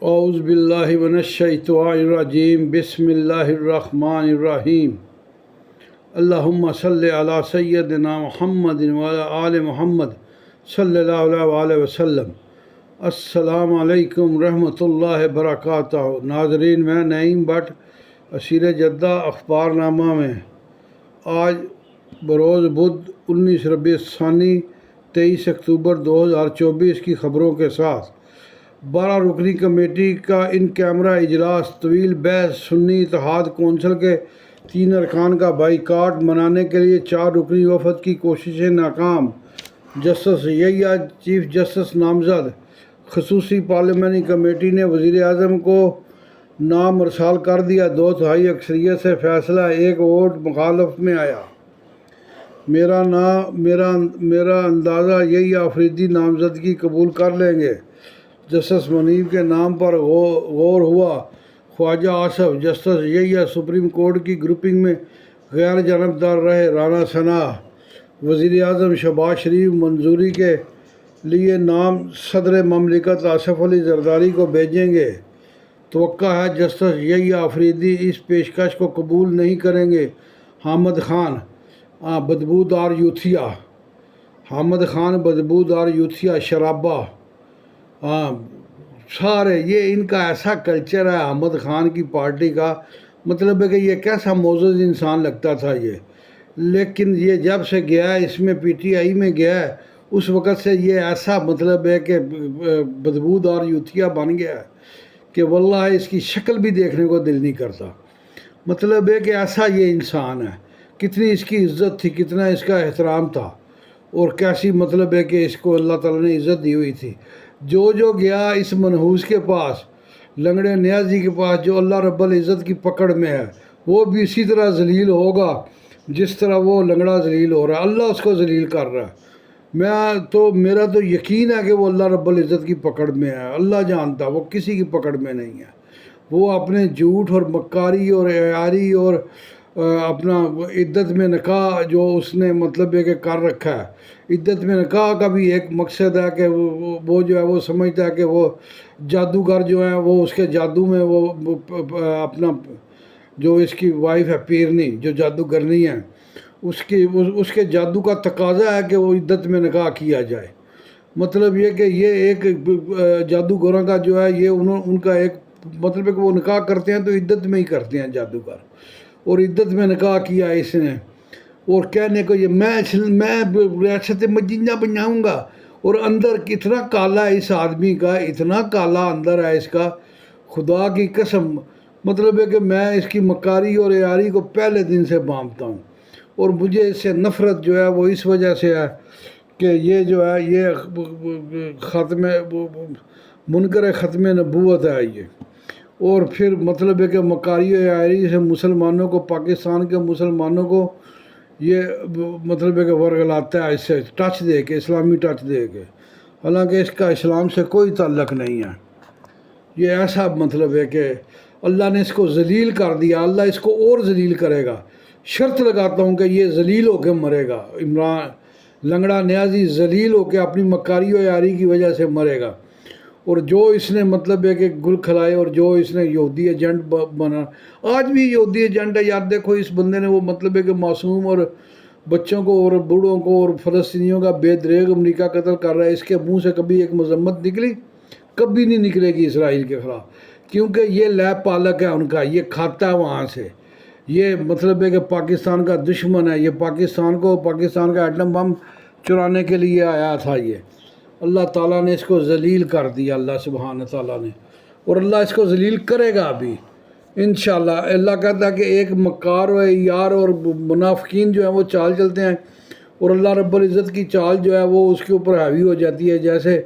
اعوذ باللہ من الشیطان الرجیم بسم اللہ الرحمن الرحیم اللہم صلی علی سیدنا محمد وعلی آل محمد صلی اللہ علیہ وآلہ وسلم۔ السلام علیکم رحمۃ اللہ وبرکاتہ۔ ناظرین، میں نعیم بٹ اسیر جدہ اخبار نامہ میں آج بروز بدھ 19 ربیع الثانی 23 اکتوبر 2024 کی خبروں کے ساتھ 12 رکنی کمیٹی کا ان کیمرہ اجلاس طویل بحث، سنی اتحاد کونسل کے 3 ارکان کا بائیکاٹ منانے کے لیے 4 رکنی وفد کی کوششیں ناکام۔ جسٹس یحییٰ چیف جسٹس نامزد۔ خصوصی پارلیمانی کمیٹی نے وزیر اعظم کو نام ارسال کر دیا، 2/3 اکثریت سے فیصلہ، 1 ووٹ مخالف میں آیا۔ میرا اندازہ یحییٰ آفریدی نامزدگی قبول کر لیں گے۔ جسٹس منیب کے نام پر غور ہوا۔ خواجہ آصف۔ جسٹس یحییٰ سپریم کورٹ کی گروپنگ میں غیر جانبدار رہے۔ رانا ثناء۔ وزیر اعظم شہباز شریف منظوری کے لیے نام صدر مملکت آصف علی زرداری کو بھیجیں گے۔ توقع ہے جسٹس یحییٰ آفریدی اس پیشکش کو قبول نہیں کریں گے۔ حامد خان۔ بدبودار یوتھیا۔ حامد خان بدبودار یوتھیا شرابہ۔ سارے یہ ان کا ایسا کلچر ہے حامد خان کی پارٹی کا، مطلب ہے کہ یہ کیسا معزز انسان لگتا تھا یہ، لیکن یہ جب سے گیا ہے اس میں PTI میں گیا ہے اس وقت سے یہ ایسا مطلب ہے کہ بدبودار یوتھیا بن گیا ہے کہ واللہ اس کی شکل بھی دیکھنے کو دل نہیں کرتا۔ مطلب ہے کہ ایسا یہ انسان ہے، کتنی اس کی عزت تھی، کتنا اس کا احترام تھا، اور کیسی مطلب ہے کہ اس کو اللہ تعالیٰ نے عزت دی ہوئی تھی۔ جو گیا اس منحوس کے پاس، لنگڑے نیازی کے پاس، جو اللہ رب العزت کی پکڑ میں ہے، وہ بھی اسی طرح ذلیل ہوگا جس طرح وہ لنگڑا ذلیل ہو رہا ہے۔ اللہ اس کو ذلیل کر رہا ہے۔ میرا تو یقین ہے کہ وہ اللہ رب العزت کی پکڑ میں ہے۔ اللہ جانتا وہ کسی کی پکڑ میں نہیں ہے۔ وہ اپنے جھوٹ اور مکاری اور عیاری اور اپنا عدت میں نکاح جو اس نے مطلب ہے کہ کر رکھا ہے، عدت میں نکاح کا بھی ایک مقصد ہے کہ وہ جو ہے وہ سمجھتا ہے کہ وہ جادوگر جو ہیں وہ اس کے جادو میں وہ اپنا جو اس کی وائف ہے پیرنی جو جادوگرنی ہے اس کے جادو کا تقاضا ہے کہ وہ عدت میں نکاح کیا جائے۔ مطلب یہ کہ یہ ایک جادوگروں کا جو ہے یہ ان کا ایک مطلب ہے کہ وہ نکاح کرتے ہیں تو عدت میں ہی کرتے ہیں جادوگر، اور عدت میں نکاح کیا اس نے، اور کہنے کو یہ میں ریاست مدینہ بناؤں گا، اور اندر کتنا کالا ہے اس آدمی کا، اتنا کالا اندر ہے اس کا، خدا کی قسم۔ مطلب ہے کہ میں اس کی مکاری اور عیاری کو پہلے دن سے بانپتا ہوں، اور مجھے اس سے نفرت جو ہے وہ اس وجہ سے ہے کہ یہ جو ہے یہ منکر ختم نبوت ہے یہ، اور پھر مطلب ہے کہ مکاری و عیاری سے مسلمانوں کو، پاکستان کے مسلمانوں کو یہ مطلب ہے کہ ورگلاتا ہے، اس سے ٹچ دے کے، اسلامی ٹچ دے کے، حالانکہ اس کا اسلام سے کوئی تعلق نہیں ہے۔ یہ ایسا مطلب ہے کہ اللہ نے اس کو ذلیل کر دیا، اللہ اس کو اور ذلیل کرے گا۔ شرط لگاتا ہوں کہ یہ ذلیل ہو کے مرے گا، عمران لنگڑا نیازی ذلیل ہو کے اپنی مکاری و عیاری کی وجہ سے مرے گا۔ اور جو اس نے مطلب ہے کہ گل کھلائے، اور جو اس نے یہودی ایجنٹ بنا، آج بھی یہودی ایجنٹ ہے یار۔ دیکھو اس بندے نے وہ مطلب ہے کہ معصوم اور بچوں کو اور بوڑھوں کو اور فلسطینیوں کا بے دریغ امریکہ قتل کر رہا ہے۔ اس کے منہ سے کبھی ایک مذمت نکلی؟ کبھی نہیں نکلے گی اسرائیل کے خلاف، کیونکہ یہ لیب پالک ہے ان کا، یہ کھاتا ہے وہاں سے، یہ مطلب ہے کہ پاکستان کا دشمن ہے، یہ پاکستان کا ایٹم بم چرانے کے لیے آیا تھا یہ۔ اللہ تعالیٰ نے اس کو ذلیل کر دیا، اللہ سبحانہ تعالیٰ نے، اور اللہ اس کو ذلیل کرے گا ابھی انشاءاللہ۔ اللہ کہتا ہے کہ ایک مکار و یار اور منافقین جو ہیں وہ چال چلتے ہیں، اور اللہ رب العزت کی چال جو ہے وہ اس کے اوپر حاوی ہو جاتی ہے۔ جیسے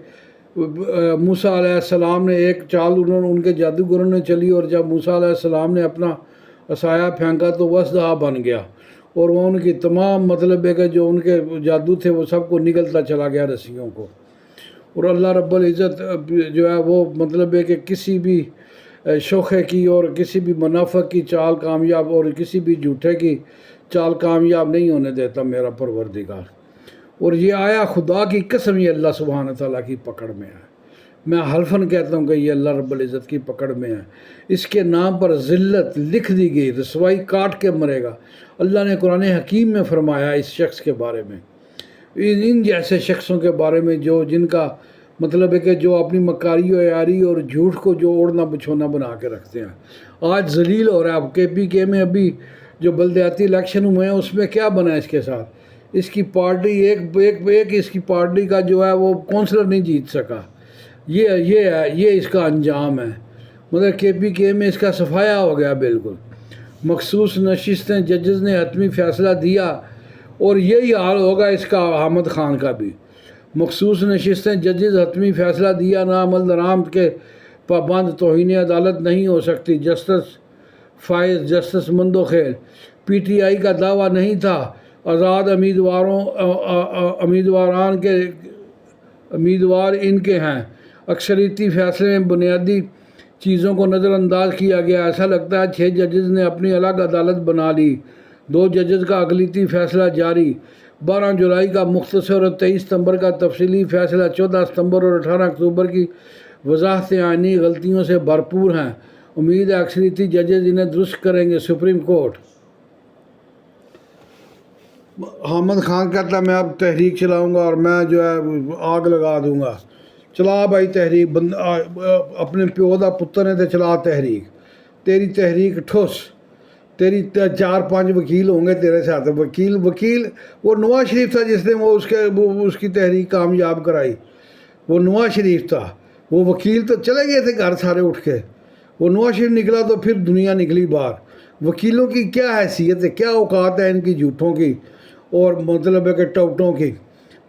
موسیٰ علیہ السلام نے ایک چال ان کے جادوگروں نے چلی، اور جب موسیٰ علیہ السلام نے اپنا عصایہ پھینکا تو وہ اسدہا بن گیا، اور وہ ان کی تمام مطلب ہے کہ جو ان کے جادو تھے وہ سب کو نگلتا چلا گیا رسیوں کو۔ اور اللہ رب العزت جو ہے وہ مطلب ہے کہ کسی بھی شوخے کی اور کسی بھی منافق کی چال کامیاب، اور کسی بھی جھوٹے کی چال کامیاب نہیں ہونے دیتا میرا پروردگار۔ اور یہ آیا خدا کی قسم یہ اللہ سبحانہ تعالیٰ کی پکڑ میں ہے۔ میں حلفاً کہتا ہوں کہ یہ اللہ رب العزت کی پکڑ میں ہے، اس کے نام پر ذلت لکھ دی گئی، رسوائی کاٹ کے مرے گا۔ اللہ نے قرآن حکیم میں فرمایا اس شخص کے بارے میں، ان جیسے شخصوں کے بارے میں جن کا مطلب ہے کہ جو اپنی مکاری و عیاری اور جھوٹ کو جو اوڑھنا بچھونا بنا کے رکھتے ہیں، آج ذلیل ہو رہا ہے۔ اب KPK میں ابھی جو بلدیاتی الیکشن ہوئے ہیں اس میں کیا بنا ہے اس کے ساتھ؟ اس کی پارٹی ایک اس کی پارٹی کا جو ہے وہ کونسلر نہیں جیت سکا۔ یہ اس کا انجام ہے، مطلب KPK میں اس کا صفایا ہو گیا بالکل۔ مخصوص نشستیں ججز نے حتمی فیصلہ دیا اور یہی حال ہوگا اس کا احمد خان کا بھی۔ مخصوص نشستیں ججز حتمی فیصلہ دیا، ناعمل درآمد کے پابند توہین عدالت نہیں ہو سکتی۔ جسٹس فائز، جسٹس مندوخیل، PTI کا دعویٰ نہیں تھا آزاد امیدوار ان کے ہیں۔ اکثریتی فیصلے میں بنیادی چیزوں کو نظر انداز کیا گیا۔ ایسا لگتا ہے 6 ججز نے اپنی الگ عدالت بنا لی۔ 2 ججز کا اقلیتی فیصلہ جاری۔ 12 جولائی کا مختصر اور 23 ستمبر کا تفصیلی فیصلہ۔ 14 ستمبر اور 18 اکتوبر کی وضاحتیں آئینی غلطیوں سے بھرپور ہیں۔ امید ہے اکثریتی ججز انہیں درست کریں گے۔ Supreme court. احمد خان کہتا ہے میں اب تحریک چلاؤں گا اور میں جو ہے آگ لگا دوں گا۔ چلا بھائی تحریک، اپنے پیو دا پتر نے تو چلا تحریک، تیری تحریک ٹھوس، تیری 4-5 وکیل ہوں گے تیرے ساتھ۔ وکیل وہ نواز شریف تھا جس نے اس کی تحریک کامیاب کرائی، وہ نواز شریف تھا۔ وہ وکیل تو چلے گئے تھے گھر سارے اٹھ کے، وہ نواز شریف نکلا تو پھر دنیا نکلی باہر۔ وکیلوں کی کیا حیثیت ہے، کیا اوقات ہے ان کی جھوٹوں کی اور مطلب ہے کہ ٹوٹوں کی؟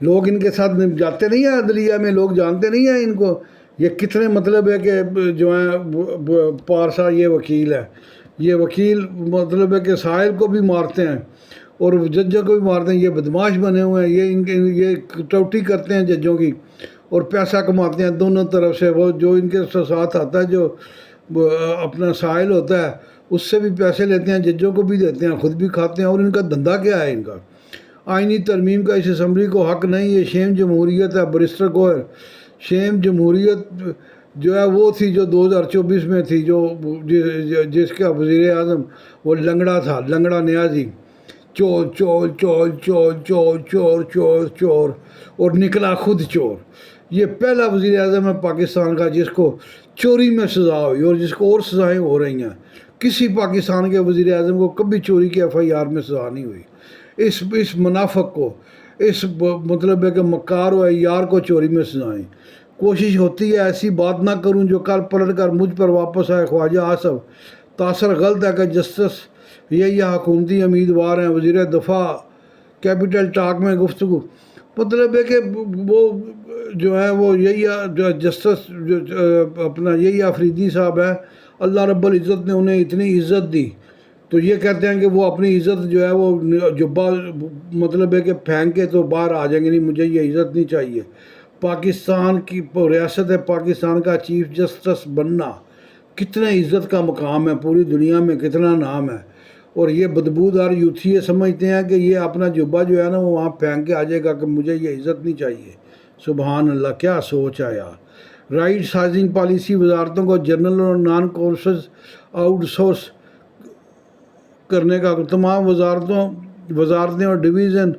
لوگ ان کے ساتھ جاتے نہیں ہیں عدلیہ میں، لوگ جانتے نہیں ہیں ان کو، یہ کتنے مطلب ہے کہ جو ہیں پارسا یہ وکیل ہے، یہ وکیل مطلب ہے کہ سائل کو بھی مارتے ہیں اور ججوں کو بھی مارتے ہیں۔ یہ بدماش بنے ہوئے ہیں، یہ ٹوٹی کرتے ہیں ججوں کی اور پیسہ کماتے ہیں دونوں طرف سے۔ وہ جو ان کے ساتھ آتا ہے جو اپنا سائل ہوتا ہے اس سے بھی پیسے لیتے ہیں، ججوں کو بھی دیتے ہیں، خود بھی کھاتے ہیں، اور ان کا دھندا کیا ہے ان کا؟ آئینی ترمیم کا اس اسمبلی کو حق نہیں، یہ شیم جمہوریت ہے۔ بریسٹر گوہر، شیم جمہوریت جو ہے وہ تھی جو 2024 میں تھی، جس کا وزیر اعظم وہ لنگڑا تھا، لنگڑا نیازی، چور چور چور چور چور چور چور چور اور نکلا خود چور۔ یہ پہلا وزیر اعظم ہے پاکستان کا جس کو چوری میں سزا ہوئی اور جس کو اور سزائیں ہو رہی ہیں۔ کسی پاکستان کے وزیر اعظم کو کبھی چوری کی FIR میں سزا نہیں ہوئی۔ اس منافق کو، اس مطلب ہے کہ مکار و عیار کو چوری میں سزائیں۔ کوشش ہوتی ہے ایسی بات نہ کروں جو کل پلٹ کر مجھ پر واپس آئے۔ خواجہ آصف، تاثر غلط ہے کہ جسٹس یہ حکومتی امیدوار ہیں۔ وزیر دفاع کیپٹل ٹاک میں گفتگو، مطلب ہے کہ وہ جو ہے وہ جسٹس اپنا یہی آفریدی صاحب ہیں، اللہ رب العزت نے انہیں اتنی عزت دی تو یہ کہتے ہیں کہ وہ اپنی عزت جو ہے وہ جبہ مطلب ہے کہ پھینک کے تو باہر آ جائیں گے، نہیں مجھے یہ عزت نہیں چاہیے۔ پاکستان کی ریاست پاکستان کا چیف جسٹس بننا کتنے عزت کا مقام ہے، پوری دنیا میں کتنا نام ہے، اور یہ بدبودار یوتھی یہ سمجھتے ہیں کہ یہ اپنا جبہ جو ہے نا وہ وہاں پھینک کے آ جائے گا کہ مجھے یہ عزت نہیں چاہیے۔ سبحان اللہ، کیا سوچ ہے یار۔ رائٹ سائزنگ پالیسی، وزارتوں کو جنرل اور نان کورسز آؤٹ سورس کرنے کا، تمام وزارتیں اور ڈویژن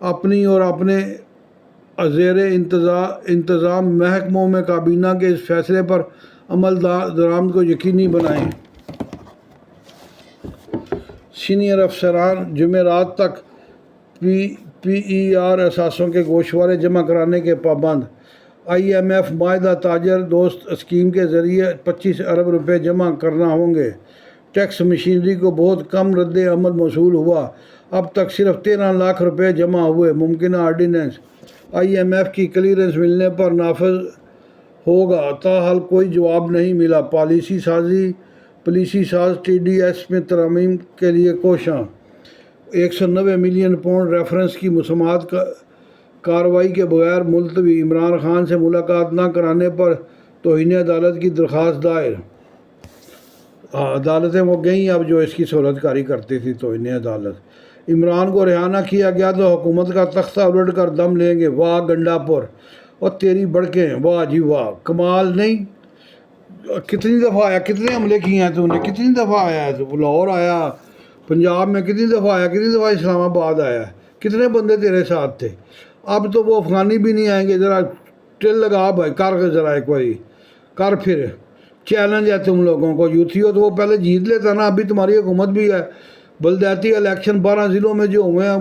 اپنی اور اپنے زیر انتظام محکموں میں کابینہ کے اس فیصلے پر عمل درآمد کو یقینی بنائیں۔ سینئر افسران جمعرات تک PER اثاثوں کے گوشوارے جمع کرانے کے پابند۔ IMF معاہدہ تاجر دوست اسکیم کے ذریعے 25 ارب روپے جمع کرنا ہوں گے۔ ٹیکس مشینری کو بہت کم رد عمل موصول ہوا، اب تک صرف 13 لاکھ روپے جمع ہوئے۔ ممکنہ آرڈیننس IMF کی کلیئرنس ملنے پر نافذ ہوگا، تاحال کوئی جواب نہیں ملا۔ پالیسی ساز TDS میں ترمیم کے لیے کوشاں۔ 190 ملین پاؤنڈ ریفرنس کی مسمات کارروائی کے بغیر ملتوی۔ عمران خان سے ملاقات نہ کرانے پر توہین عدالت کی درخواست دائر۔ عدالتیں وہ گئیں اب جو اس کی صورت کاری کرتی تھی، توہین عدالت۔ عمران کو رہا نہ کیا گیا تو حکومت کا تختہ الٹ کر دم لیں گے، واہ گنڈا پور۔ اور تیری بڑکیں، واہ جی واہ، کمال نہیں؟ کتنی دفعہ آیا، کتنے حملے کیے ہیں تو نے، کتنی دفعہ آیا ہے تو، لاہور آیا، پنجاب میں کتنی دفعہ آیا، کتنی دفعہ اسلام آباد آیا ہے، کتنے بندے تیرے ساتھ تھے؟ اب تو وہ افغانی بھی نہیں آئیں گے، ذرا ٹل لگا بھائی، کر ذرا ایک باری کر، پھر چیلنج ہے تم لوگوں کو، یوتھی ہو تو وہ پہلے جیت لیتا نا، ابھی تمہاری حکومت بھی ہے، بلدیاتی الیکشن 12 ضلعوں میں جو ہوئے ہیں،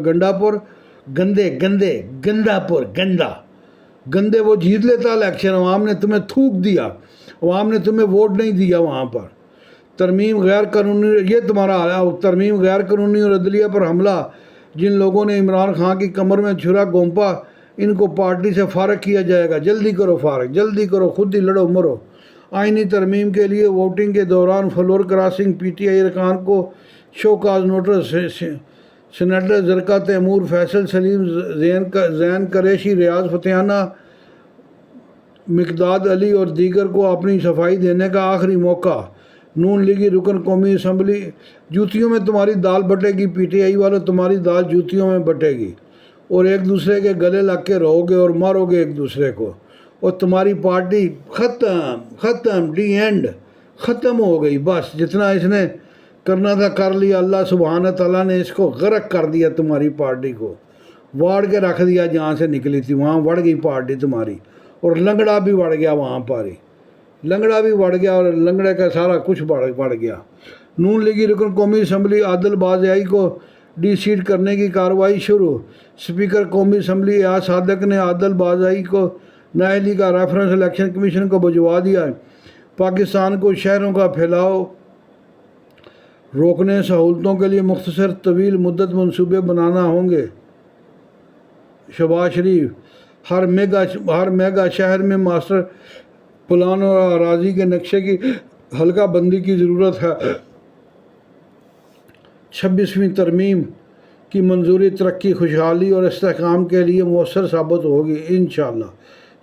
گنڈا پور گندا پور گندے، وہ جیت لیتا الیکشن، عوام نے تمہیں تھوک دیا، عوام نے تمہیں ووٹ نہیں دیا وہاں پر۔ ترمیم غیر قانونی، یہ تمہارا حال ہے، ترمیم غیر قانونی اور عدلیہ پر حملہ، جن لوگوں نے عمران خان کی کمر میں چھرا گھونپا ان کو پارٹی سے فارغ کیا جائے گا، جلدی کرو فارغ، جلدی کرو، خود ہی لڑو مرو۔ آئینی ترمیم کے لیے ووٹنگ کے دوران floor crossing, P T I ارکان کو show cause notice, senator Zarqa Taimur, Faisal Saleem, Zain Qureshi, Riaz Fatyana, Miqdad Ali اور دیگر کو اپنی صفائی دینے کا آخری موقع۔ نون لیگی رکن قومی اسمبلی، جوتیوں میں تمہاری دال بٹے گی، پی ٹی آئی والوں تمہاری دال جوتیوں میں بٹے گی، اور ایک دوسرے کے گلے لگ کے رہو گے اور مارو گے ایک دوسرے کو، اور تمہاری پارٹی ختم ڈی اینڈ، ختم ہو گئی، بس جتنا اس نے کرنا تھا کر لیا، اللہ سبحانہ تعالیٰ نے اس کو غرق کر دیا، تمہاری پارٹی کو واڑ کے رکھ دیا، جہاں سے نکلی تھی وہاں وڑ گئی پارٹی تمہاری، اور لنگڑا بھی بڑھ گیا وہاں پر ہی، لنگڑا بھی بڑھ گیا اور لنگڑے کا سارا کچھ بڑھ گیا۔ نون لیگی رکن قومی اسمبلی عادل بازیائی کو ڈی سیٹ کرنے کی کارروائی شروع، اسپیکر قومی اسمبلی ایاز صادق نے عادل بازیائی کو نااہلی کا ریفرنس الیکشن کمیشن کو بھجوا دیا۔ پاکستان کو شہروں کا پھیلاؤ روکنے، سہولتوں کے لیے مختصر طویل مدت منصوبے بنانا ہوں گے۔ شہباز شریف، ہر میگا شہر میں ماسٹر پلان اور اراضی کے نقشے کی حلقہ بندی کی ضرورت ہے۔ 26ویں ترمیم کی منظوری ترقی، خوشحالی اور استحکام کے لیے مؤثر ثابت ہوگی انشاءاللہ۔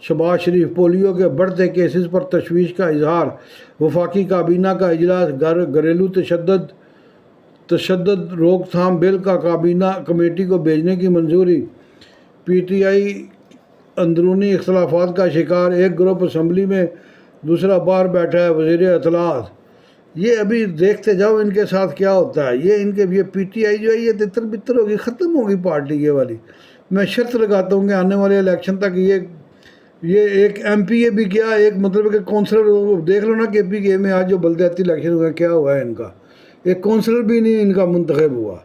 شہباز شریف، پولیو کے بڑھتے کیسز پر تشویش کا اظہار، وفاقی کابینہ کا اجلاس، گھریلو تشدد روک تھام بل کا کابینہ کمیٹی کو بھیجنے کی منظوری۔ پی ٹی آئی اندرونی اختلافات کا شکار، ایک گروپ اسمبلی میں دوسرا باہر بیٹھا ہے، وزیر اطلاعات۔ یہ ابھی دیکھتے جاؤ ان کے ساتھ کیا ہوتا ہے، یہ پی ٹی آئی جو ہے یہ تتر بتر ہوگی، ختم ہوگی پارٹی یہ والی۔ میں شرط لگاتا ہوں کہ آنے والے الیکشن تک یہ ایک ایم پی اے بھی کیا، ایک مطلب کہ کونسلر دیکھ لو نا، کے پی کے میں آج جو بلدیاتی الیکشن ہوا کیا ہوا ہے ان کا، ایک کونسلر بھی نہیں ان کا منتخب ہوا۔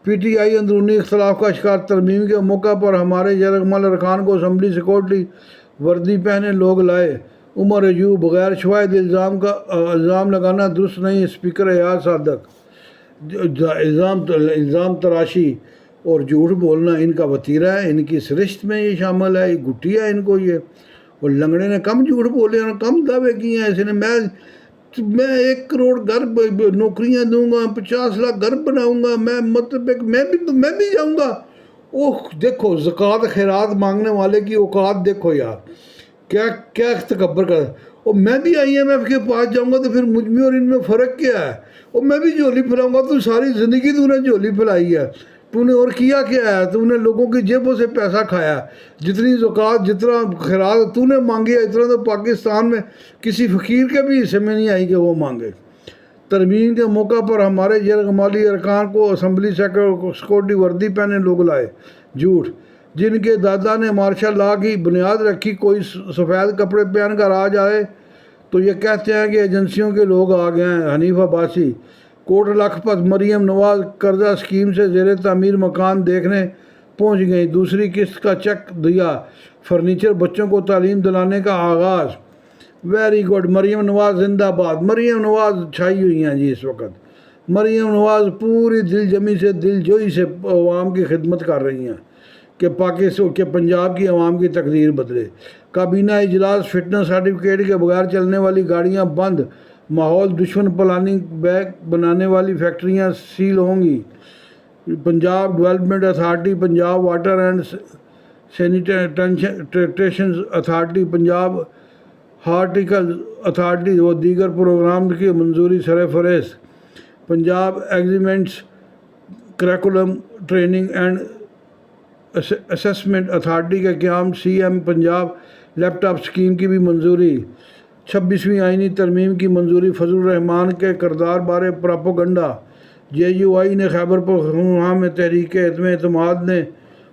پی ٹی آئی اندرونی اختلاف کا شکار، ترمیم کے موقع پر ہمارے یرغمال ارکان کو اسمبلی سیکورٹی وردی پہنے لوگ لائے۔ عمر ایوب، بغیر شواہد الزام لگانا درست نہیں، اسپیکر ایاز صادق۔ الزام تراشی اور جھوٹ بولنا ان کا وتیرہ ہے، ان کی سرشت میں یہ شامل ہے، یہ گٹی ہے ان کو یہ۔ اور لنگڑے نے کم جھوٹ بولے اور کم دعوے کیے ہیں، اس نے میں 1 کروڑ گھر نوکریاں دوں گا، 50 لاکھ گھر بناؤں گا، میں بھی جاؤں گا۔ اوہ دیکھو زکوٰۃ خیرات مانگنے والے کی اوقات دیکھو یار، کیا تکبر کر، اور میں بھی آئی ایم ایف کے پاس جاؤں گا تو پھر مجھ میں اور ان میں فرق کیا ہے؟ اور میں بھی جھولی پھیلاؤں گا، تو ساری زندگی تو نے جھولی پھیلائی ہے، تو نے اور کیا ہے؟ تو نے لوگوں کی جیبوں سے پیسہ کھایا، جتنی زکوٰۃ جتنا خیرات تو نے مانگی ہے اتنا تو پاکستان میں کسی فقیر کے بھی حصے میں نہیں آئی کہ وہ مانگے۔ ترمیم کے موقع پر ہمارے یرغمالی ارکان کو اسمبلی سیکورٹی وردی پہنے لوگ لائے، جھوٹ۔ جن کے دادا نے مارشل لاء کی بنیاد رکھی، کوئی سفید کپڑے پہن کر آ جائے تو یہ کہتے ہیں کہ ایجنسیوں کے لوگ آ گئے ہیں۔ حنیف عباسی، کوٹ لکھپت مریم نواز قرضہ اسکیم سے زیر تعمیر مکان دیکھنے پہنچ گئیں، دوسری قسط کا چیک دیا، فرنیچر بچوں کو تعلیم دلانے کا آغاز۔ ویری گڈ، مریم نواز زندہ باد، مریم نواز چھائی ہوئی ہیں جی اس وقت، مریم نواز پوری دل جمی سے دل جوئی سے عوام کی خدمت کر رہی ہیں کہ پنجاب کی عوام کی تقدیر بدلے۔ کابینہ اجلاس، فٹنس سرٹیفکیٹ کے بغیر چلنے والی گاڑیاں بند، ماحول دشمن پلاسٹک بیگ بنانے والی فیکٹریاں سیل ہوں گی۔ Punjab development authority, Punjab water and sanitation authority, Punjab horticulture authority و دیگر پروگرام کی منظوری سرفہرست۔ Punjab agreements curriculum training and assessment authority کا قیام، C M Punjab laptop scheme کی بھی منظوری، 26ویں آئینی ترمیم کی منظوری، فضل الرحمان کے کردار بارے پراپوگنڈا، جے یو آئی نے خیبر پختونخوا میں تحریک عدم اعتماد نے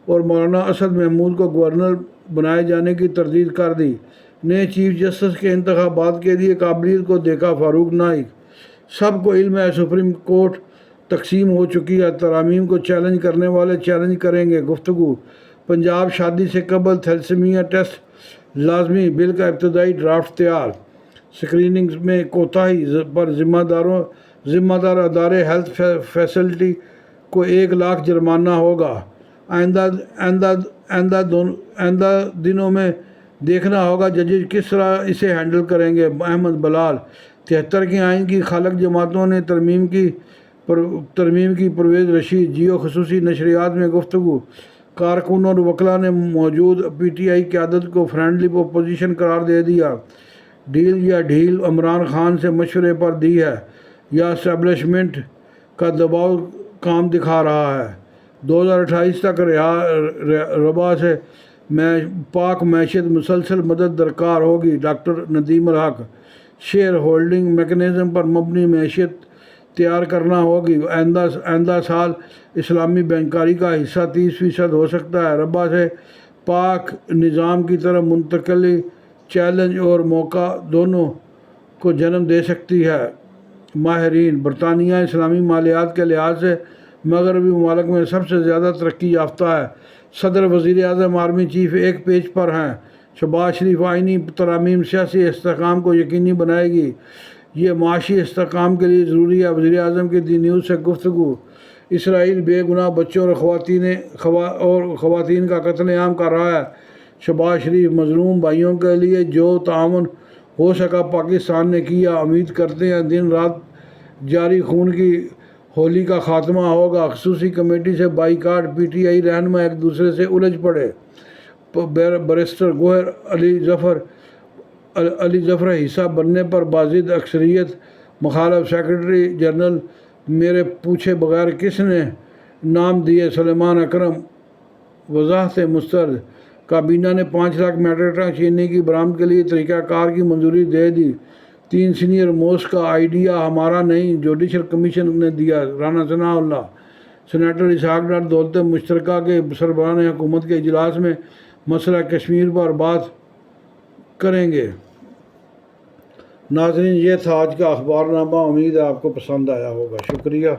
اور مولانا اسد محمود کو گورنر بنائے جانے کی تردید کر دی، نئے چیف جسٹس کے انتخابات کے لیے قابلیت کو دیکھا فاروق نائک، سب کو علم ہے سپریم کورٹ تقسیم ہو چکی ہے، ترامیم کو چیلنج کرنے والے چیلنج کریں گے، گفتگو، پنجاب شادی سے قبل تھیلیسیمیا ٹیسٹ لازمی، بل کا ابتدائی ڈرافٹ تیار، اسکریننگ میں کوتاہی پر ذمہ دار ادارے ہیلتھ فیسلٹی کو 1 لاکھ جرمانہ ہوگا، آئندہ دنوں میں دیکھنا ہوگا ججز کس طرح اسے ہینڈل کریں گے، احمد بلال، 73 کے آئین کی خالق جماعتوں نے ترمیم کی پرویز رشید، جیو خصوصی نشریات میں گفتگو، کارکنوں اور وکلاء نے موجود پی ٹی آئی قیادت کو فرینڈلی اپوزیشن قرار دے دیا، ڈھیل عمران خان سے مشورے پر دی ہے یا اسٹیبلشمنٹ کا دباؤ کام دکھا رہا ہے، 2028 تک ربا سے پاک معیشت مسلسل مدد درکار ہوگی، ڈاکٹر ندیم الحق، شیئر ہولڈنگ میکنزم پر مبنی معیشت تیار کرنا ہوگی، آئندہ سال اسلامی بینکاری کا حصہ 30% ہو سکتا ہے، ربا سے پاک نظام کی طرف منتقلی چیلنج اور موقع دونوں کو جنم دے سکتی ہے، ماہرین، برطانیہ اسلامی مالیات کے لحاظ سے مغربی ممالک میں سب سے زیادہ ترقی یافتہ ہے، صدر، وزیر اعظم، آرمی چیف ایک پیج پر ہیں، شہباز شریف، آئینی ترامیم سیاسی استحکام کو یقینی بنائے گی، یہ معاشی استحکام کے لیے ضروری ہے، وزیر اعظم کی دی نیوز سے گفتگو، اسرائیل بے گناہ بچوں اور خواتین کا قتل عام کر رہا ہے، شہباز شریف، مظلوم بھائیوں کے لیے جو تعاون ہو سکا پاکستان نے کیا، امید کرتے ہیں دن رات جاری خون کی ہولی کا خاتمہ ہوگا، خصوصی کمیٹی سے بائیکاٹ، پی ٹی آئی رہنما ایک دوسرے سے الجھ پڑے، بیرسٹر گوہر علی ظفر حصہ بننے پر بازد اکثریت مخالف، سیکرٹری جنرل میرے پوچھے بغیر کس نے نام دیے، سلیمان اکرم، وضاحت مسترد، کابینہ نے 5 لاکھ میٹرک ٹن چینی کی برآمد کے لیے طریقہ کار کی منظوری دے دی، 3 سینئر موسٹ کا آئیڈیا ہمارا نہیں، جوڈیشل کمیشن نے دیا، رانا ثناء اللہ، سینیٹر اسحاق ڈار، دولت مشترکہ کے سربراہان حکومت کے اجلاس میں مسئلہ کشمیر پر بات کریں گے۔ ناظرین، یہ تھا آج کا اخبار نامہ، امید ہے آپ کو پسند آیا ہوگا، شکریہ۔